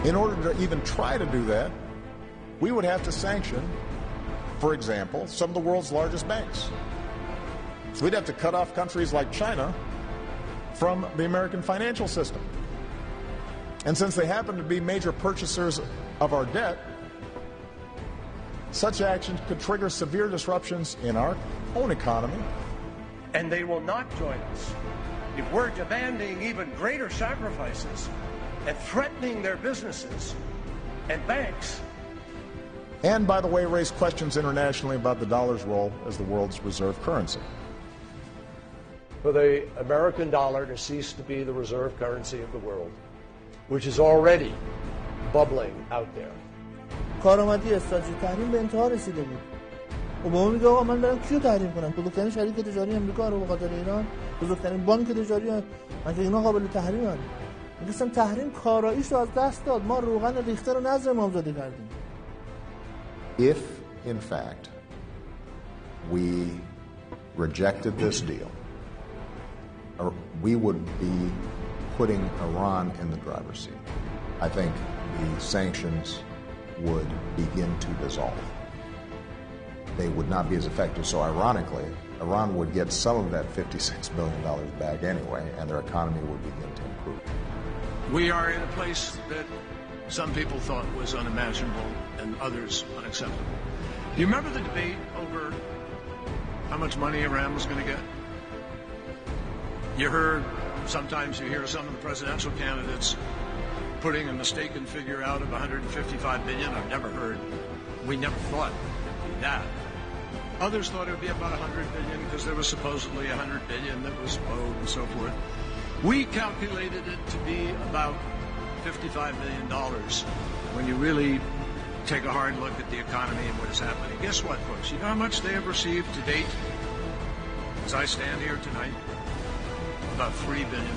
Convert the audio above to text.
In order to even try to do that, we would have to sanction, for example, some of the world's largest banks. So we'd have to cut off countries like China from the American financial system. And since they happen to be major purchasers of our debt, such actions could trigger severe disruptions in our own economy. And they will not join us if we're demanding even greater sacrifices and threatening their businesses and banks. And, by the way, raise questions internationally about the dollar's role as the world's reserve currency. For the American dollar to cease to be the reserve currency of the world, which is already bubbling out there. کارآمدی استراتژی تحریم به انتها رسیده بود. اوباما میگه آقا من برم کیو تحریم کنم؟ بزرگترین شریک تجاری امریکا رو به خاطر ایران، بزرگترین بانک تجاری مگه اینا قابل تحریمن؟ میگه اصلا تحریم کاراییش رو از دست داد. ما روغن ریخته رو نذر امامزاده کردیم. If in fact we rejected this deal, we would be putting Iran in the driver's seat. I think the sanctions would begin to dissolve. They would not be as effective. So ironically, Iran would get some of that $56 billion back anyway, and their economy would begin to improve. We are in a place that some people thought was unimaginable and others unacceptable. Do you remember the debate over how much money Iran was going to get? Sometimes you hear some of the presidential candidates putting a mistaken figure out of $155 billion. I've never heard. We never thought it would be that. Others thought it would be about $100 billion because there was supposedly $100 billion that was owed and so forth. We calculated it to be about $55 million when you really take a hard look at the economy and what is happening. Guess what, folks? You know how much they have received to date? As I stand here tonight, about $3 billion.